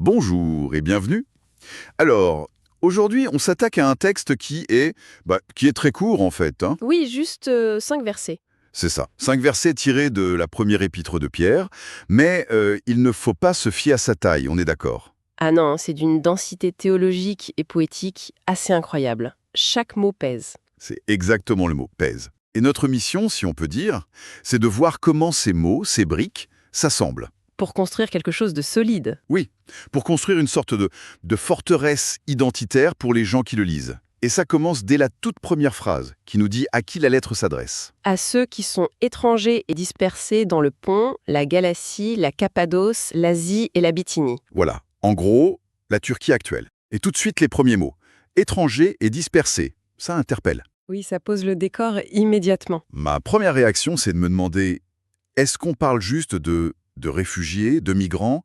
Bonjour et bienvenue. Alors, aujourd'hui, on s'attaque à un texte qui est très court en fait, hein. Oui, juste 5 versets. C'est ça. 5 versets tirés de la première épître de Pierre, mais il ne faut pas se fier à sa taille, on est d'accord. Ah non, c'est d'une densité théologique et poétique assez incroyable. Chaque mot pèse. C'est exactement le mot, pèse. Et notre mission, si on peut dire, c'est de voir comment ces mots, ces briques, s'assemblent. Pour construire quelque chose de solide. Oui, pour construire une sorte de forteresse identitaire pour les gens qui le lisent. Et ça commence dès la toute première phrase, qui nous dit à qui la lettre s'adresse. À ceux qui sont étrangers et dispersés dans le Pont, la Galatie, la Cappadoce, l'Asie et la Bithynie. Voilà, en gros, la Turquie actuelle. Et tout de suite les premiers mots. Étranger et dispersé. Ça interpelle. Oui, ça pose le décor immédiatement. Ma première réaction, c'est de me demander, est-ce qu'on parle juste de réfugiés, de migrants,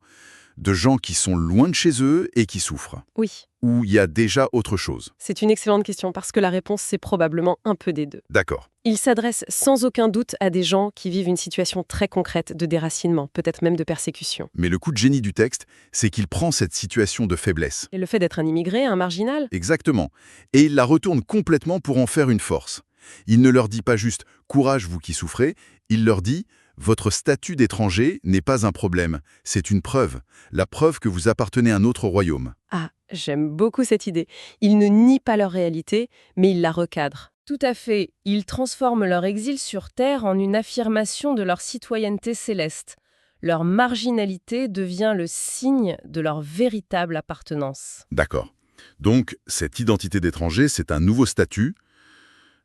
de gens qui sont loin de chez eux et qui souffrent? Oui, Ou il y a déjà autre chose? c'est une excellente question parce que la réponse, c'est probablement un peu des deux. D'accord. Il s'adresse sans aucun doute à des gens qui vivent une situation très concrète de déracinement, peut-être même de persécution. Mais le coup de génie du texte, c'est qu'il prend cette situation de faiblesse. Et le fait d'être un immigré, un marginal, Exactement. Et il la retourne complètement pour en faire une force. Il ne leur dit pas juste « courage, vous qui souffrez », il leur dit « votre statut d'étranger n'est pas un problème, c'est une preuve, la preuve que vous appartenez à un autre royaume. ah, j'aime beaucoup cette idée. Ils ne nient pas leur réalité, mais ils la recadrent. Tout à fait. Ils transforment leur exil sur Terre en une affirmation de leur citoyenneté céleste. Leur marginalité devient le signe de leur véritable appartenance. » » D'accord. Donc, cette identité d'étranger, c'est un nouveau statut.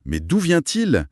Mais d'où vient-il?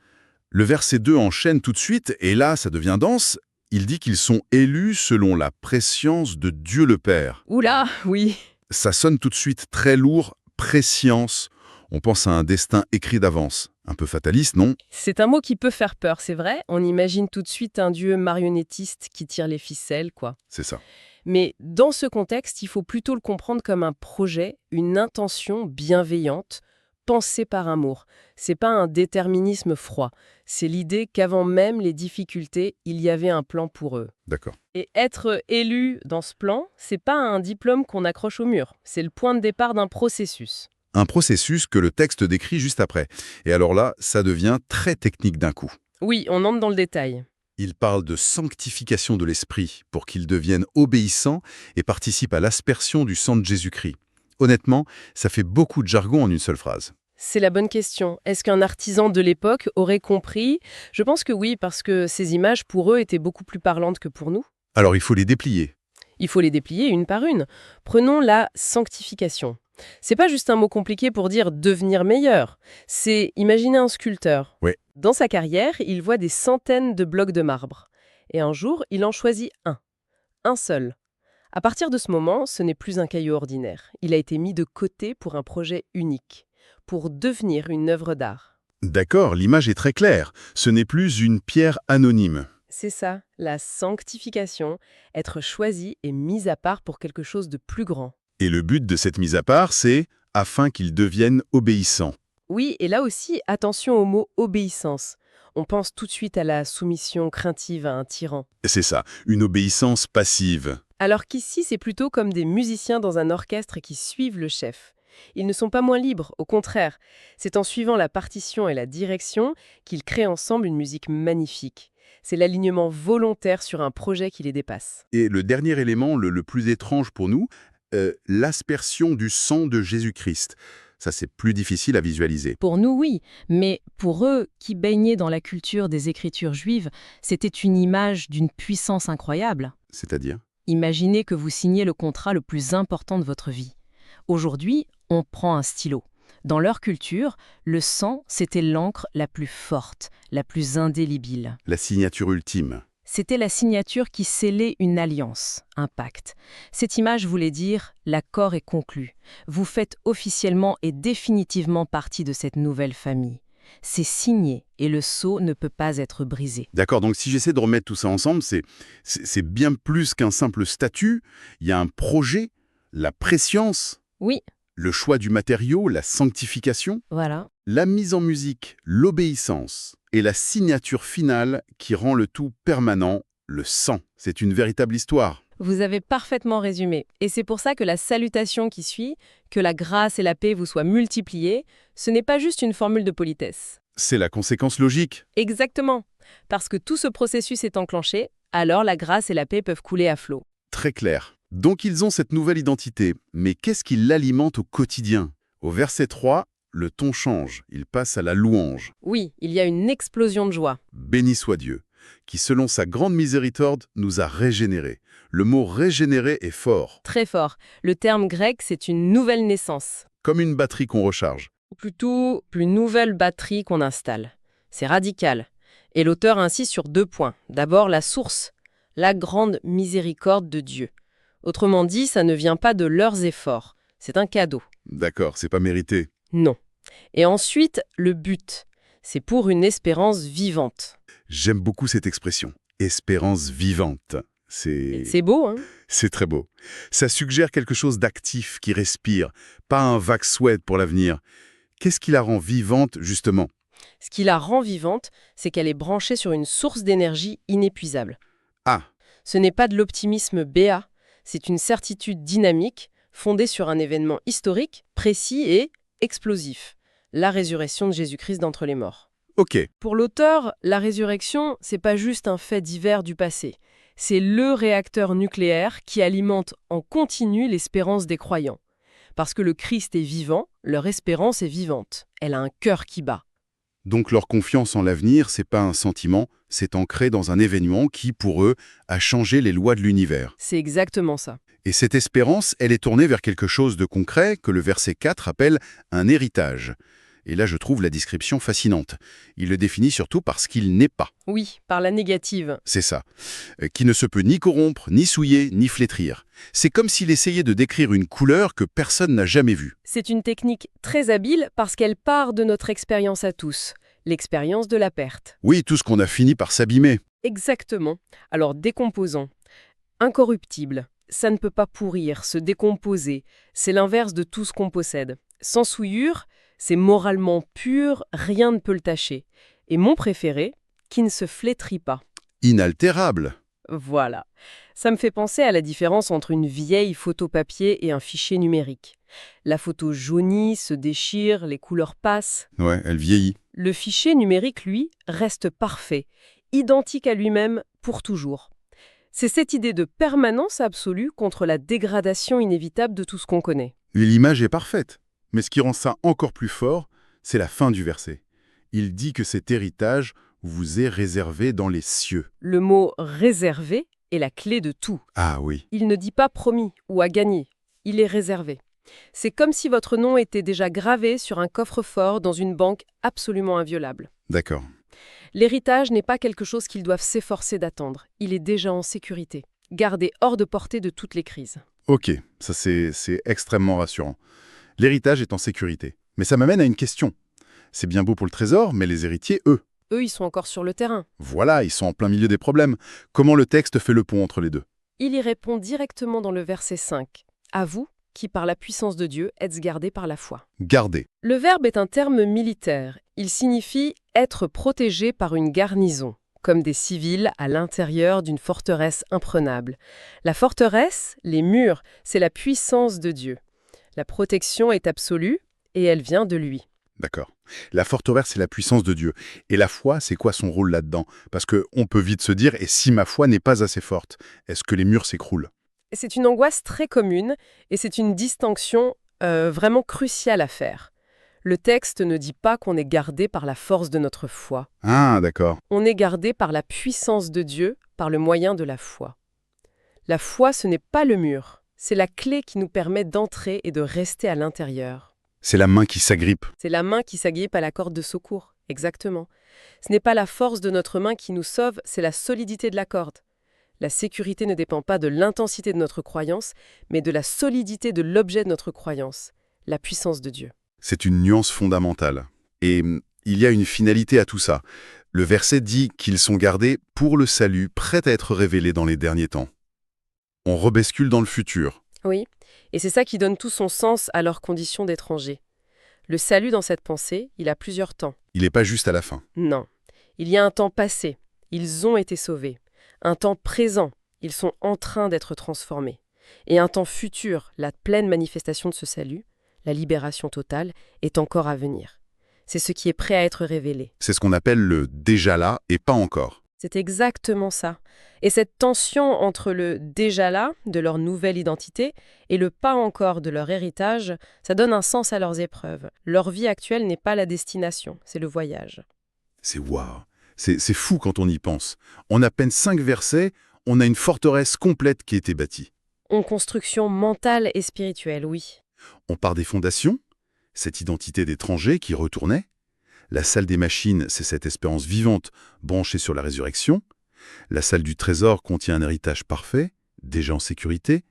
Le verset 2 enchaîne tout de suite, et là, ça devient dense. Il dit qu'ils sont élus selon la prescience de Dieu le Père. Oula, oui. Ça sonne tout de suite très lourd, prescience. On pense à un destin écrit d'avance. Un peu fataliste, non? C'est un mot qui peut faire peur, c'est vrai. On imagine tout de suite un dieu marionnettiste qui tire les ficelles, quoi. C'est ça. Mais dans ce contexte, il faut plutôt le comprendre comme un projet, une intention bienveillante, pensée par amour. C'est pas un déterminisme froid. C'est l'idée qu'avant même les difficultés, il y avait un plan pour eux. D'accord. Et être élu dans ce plan, c'est pas un diplôme qu'on accroche au mur. C'est le point de départ d'un processus. Un processus que le texte décrit juste après. Et alors là, ça devient très technique d'un coup. Oui, on entre dans le détail. Il parle de sanctification de l'esprit pour qu'il devienne obéissant et participe à l'aspersion du sang de Jésus-Christ. Honnêtement, ça fait beaucoup de jargon en une seule phrase. C'est la bonne question. Est-ce qu'un artisan de l'époque aurait compris? Je pense que oui, parce que ces images, pour eux, étaient beaucoup plus parlantes que pour nous. Alors il faut les déplier. Il faut les déplier une par une. Prenons la sanctification. C'est pas juste un mot compliqué pour dire devenir meilleur. C'est imaginer un sculpteur. Ouais. Dans sa carrière, il voit des centaines de blocs de marbre. Et un jour, il en choisit un seul. À partir de ce moment, ce n'est plus un caillou ordinaire. Il a été mis de côté pour un projet unique, pour devenir une œuvre d'art. D'accord, l'image est très claire. Ce n'est plus une pierre anonyme. C'est ça, la sanctification, être choisi et mis à part pour quelque chose de plus grand. Et le but de cette mise à part, c'est afin qu'ils deviennent obéissants. Oui, et là aussi, attention au mot obéissance. On pense tout de suite à la soumission craintive à un tyran. C'est ça, une obéissance passive. Alors qu'ici, c'est plutôt comme des musiciens dans un orchestre qui suivent le chef. Ils ne sont pas moins libres, au contraire. C'est en suivant la partition et la direction qu'ils créent ensemble une musique magnifique. C'est l'alignement volontaire sur un projet qui les dépasse. Et le dernier élément, le plus étrange pour nous, l'aspersion du sang de Jésus-Christ. Ça, c'est plus difficile à visualiser. Pour nous, oui, mais pour eux, qui baignaient dans la culture des écritures juives, c'était une image d'une puissance incroyable. C'est-à-dire? Imaginez que vous signez le contrat le plus important de votre vie. Aujourd'hui, on prend un stylo. Dans leur culture, le sang, c'était l'encre la plus forte, la plus indélébile. La signature ultime. C'était la signature qui scellait une alliance, un pacte. Cette image voulait dire « l'accord est conclu ». Vous faites officiellement et définitivement partie de cette nouvelle famille. C'est signé et le sceau ne peut pas être brisé. D'accord, donc si j'essaie de remettre tout ça ensemble, c'est bien plus qu'un simple statut. Il y a un projet, la prescience, Oui, le choix du matériau, la sanctification, voilà. la mise en musique, l'obéissance et la signature finale qui rend le tout permanent, le sang. C'est une véritable histoire. Vous avez parfaitement résumé. Et c'est pour ça que la salutation qui suit, que la grâce et la paix vous soient multipliées, ce n'est pas juste une formule de politesse. C'est la conséquence logique. Exactement. Parce que tout ce processus est enclenché, alors la grâce et la paix peuvent couler à flot. Très clair. Donc ils ont cette nouvelle identité, mais qu'est-ce qui l'alimente au quotidien? Au verset 3, le ton change, il passe à la louange. Oui, il y a une explosion de joie. Béni soit Dieu, qui selon sa grande miséricorde nous a régénérés. Le mot régénérer est fort, Très fort. Le terme grec, c'est une nouvelle naissance. comme une batterie qu'on recharge. Ou plutôt, une nouvelle batterie qu'on installe. C'est radical. Et l'auteur insiste sur 2 points. D'abord, la source, la grande miséricorde de Dieu. Autrement dit, ça ne vient pas de leurs efforts. C'est un cadeau. D'accord, c'est pas mérité. Non. Et ensuite, le but. C'est pour une espérance vivante. J'aime beaucoup cette expression, espérance vivante. C'est beau, hein? C'est très beau. Ça suggère quelque chose d'actif, qui respire, pas un vague souhait pour l'avenir. Qu'est-ce qui la rend vivante, justement? Ce qui la rend vivante, c'est qu'elle est branchée sur une source d'énergie inépuisable. Ah, Ce n'est pas de l'optimisme béat, c'est une certitude dynamique, fondée sur un événement historique, précis et explosif. La résurrection de Jésus-Christ d'entre les morts. ok. Pour l'auteur, la résurrection, c'est pas juste un fait divers du passé. C'est le réacteur nucléaire qui alimente en continu l'espérance des croyants. Parce que le Christ est vivant, leur espérance est vivante. Elle a un cœur qui bat. Donc leur confiance en l'avenir, c'est pas un sentiment, c'est ancré dans un événement qui, pour eux, a changé les lois de l'univers. C'est exactement ça. Et cette espérance, elle est tournée vers quelque chose de concret que le verset 4 appelle un héritage. Et là, je trouve la description fascinante. Il le définit surtout par ce qu'il n'est pas. Oui, par la négative. C'est ça. Qui ne se peut ni corrompre, ni souiller, ni flétrir. C'est comme s'il essayait de décrire une couleur que personne n'a jamais vue. C'est une technique très habile parce qu'elle part de notre expérience à tous, l'expérience de la perte. Oui, tout ce qu'on a fini par s'abîmer. Exactement. Alors décomposons. Incorruptible, ça ne peut pas pourrir, se décomposer. C'est l'inverse de tout ce qu'on possède. Sans souillure, c'est moralement pur, rien ne peut le tâcher. Et mon préféré, qui ne se flétrit pas. Inaltérable. Voilà. Ça me fait penser à la différence entre une vieille photo papier et un fichier numérique. La photo jaunit, se déchire, les couleurs passent. Ouais, elle vieillit. Le fichier numérique, lui, reste parfait, identique à lui-même pour toujours. C'est cette idée de permanence absolue contre la dégradation inévitable de tout ce qu'on connaît. L'image est parfaite. Mais ce qui rend ça encore plus fort, c'est la fin du verset. Il dit que cet héritage vous est réservé dans les cieux. Le mot « réservé » est la clé de tout. Ah oui. Il ne dit pas promis ou à gagner, il est réservé. C'est comme si votre nom était déjà gravé sur un coffre-fort dans une banque absolument inviolable. D'accord. L'héritage n'est pas quelque chose qu'ils doivent s'efforcer d'attendre, il est déjà en sécurité, gardé hors de portée de toutes les crises. Ok, ça c'est extrêmement rassurant. L'héritage est en sécurité. Mais ça m'amène à une question. C'est bien beau pour le trésor, mais les héritiers, eux. Eux, ils sont encore sur le terrain. Voilà, ils sont en plein milieu des problèmes. Comment le texte fait le pont entre les deux? Il y répond directement dans le verset 5. « À vous, qui par la puissance de Dieu êtes gardés par la foi. » Garder. Le verbe est un terme militaire. Il signifie être protégé par une garnison, comme des civils à l'intérieur d'une forteresse imprenable. La forteresse, les murs, c'est la puissance de Dieu. La protection est absolue et elle vient de lui. D'accord. La forteresse, c'est la puissance de Dieu. Et la foi, c'est quoi son rôle là-dedans? Parce qu'on peut vite se dire, et si ma foi n'est pas assez forte, est-ce que les murs s'écroulent? C'est une angoisse très commune et c'est une distinction vraiment cruciale à faire. Le texte ne dit pas qu'on est gardé par la force de notre foi. Ah, d'accord. On est gardé par la puissance de Dieu, par le moyen de la foi. La foi, ce n'est pas le mur. C'est la clé qui nous permet d'entrer et de rester à l'intérieur. C'est la main qui s'agrippe. C'est la main qui s'agrippe à la corde de secours, exactement. Ce n'est pas la force de notre main qui nous sauve, c'est la solidité de la corde. La sécurité ne dépend pas de l'intensité de notre croyance, mais de la solidité de l'objet de notre croyance, la puissance de Dieu. C'est une nuance fondamentale. Et il y a une finalité à tout ça. Le verset dit qu'ils sont gardés pour le salut, prêt à être révélé dans les derniers temps. On rebascule dans le futur. Oui, et c'est ça qui donne tout son sens à leurs conditions d'étrangers. Le salut dans cette pensée, il a plusieurs temps. Il n'est pas juste à la fin. Non, il y a un temps passé, ils ont été sauvés. Un temps présent, Ils sont en train d'être transformés. Et un temps futur, la pleine manifestation de ce salut, la libération totale, est encore à venir. C'est ce qui est prêt à être révélé. C'est ce qu'on appelle le déjà là et pas encore. C'est exactement ça. Et cette tension entre le déjà là, de leur nouvelle identité, et le pas encore de leur héritage, ça donne un sens à leurs épreuves. Leur vie actuelle n'est pas la destination, c'est le voyage. C'est waouh. C'est fou quand on y pense. En à peine 5 versets, on a une forteresse complète qui a été bâtie. En construction mentale et spirituelle, oui. On part des fondations, cette identité d'étranger qui retournait. La salle des machines, c'est cette espérance vivante branchée sur la résurrection. La salle du trésor contient un héritage parfait, déjà en sécurité.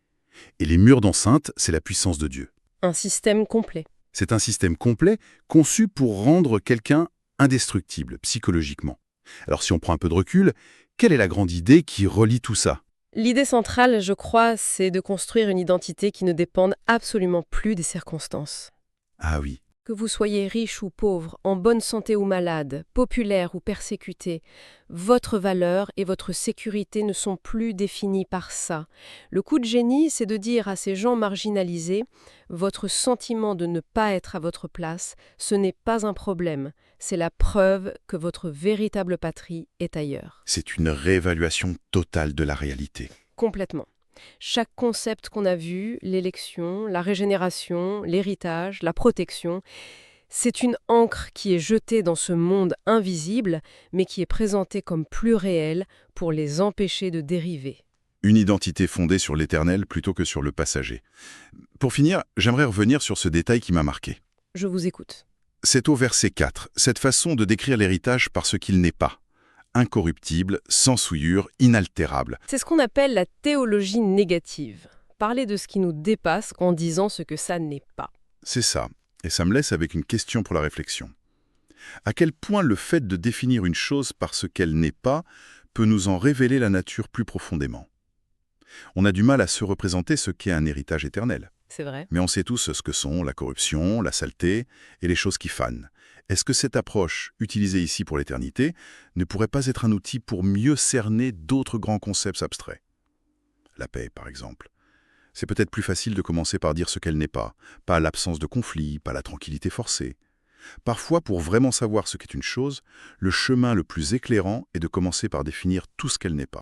Et les murs d'enceinte, c'est la puissance de Dieu. Un système complet. C'est un système complet conçu pour rendre quelqu'un indestructible psychologiquement. Alors si on prend un peu de recul, quelle est la grande idée qui relie tout ça ? L'idée centrale, je crois, c'est de construire une identité qui ne dépende absolument plus des circonstances. Ah oui, Que vous soyez riche ou pauvre, en bonne santé ou malade, populaire ou persécuté, votre valeur et votre sécurité ne sont plus définies par ça. Le coup de génie, c'est de dire à ces gens marginalisés, votre sentiment de ne pas être à votre place, ce n'est pas un problème, c'est la preuve que votre véritable patrie est ailleurs. c'est une réévaluation totale de la réalité. Complètement. Chaque concept qu'on a vu, l'élection, la régénération, l'héritage, la protection, c'est une encre qui est jetée dans ce monde invisible, mais qui est présentée comme plus réelle pour les empêcher de dériver. Une identité fondée sur l'éternel plutôt que sur le passager. Pour finir, j'aimerais revenir sur ce détail qui m'a marqué. Je vous écoute. C'est au verset 4, cette façon de décrire l'héritage par ce qu'il n'est pas. Incorruptible, sans souillure, inaltérable. C'est ce qu'on appelle la théologie négative. Parler de ce qui nous dépasse en disant ce que ça n'est pas. C'est ça, et ça me laisse avec une question pour la réflexion. À quel point le fait de définir une chose par ce qu'elle n'est pas peut nous en révéler la nature plus profondément ? On a du mal à se représenter ce qu'est un héritage éternel. C'est vrai. Mais on sait tous ce que sont la corruption, la saleté et les choses qui fanent. Est-ce que cette approche, utilisée ici pour l'éternité, ne pourrait pas être un outil pour mieux cerner d'autres grands concepts abstraits ? La paix, par exemple. C'est peut-être plus facile de commencer par dire ce qu'elle n'est pas l'absence de conflit, pas la tranquillité forcée. Parfois, pour vraiment savoir ce qu'est une chose, le chemin le plus éclairant est de commencer par définir tout ce qu'elle n'est pas.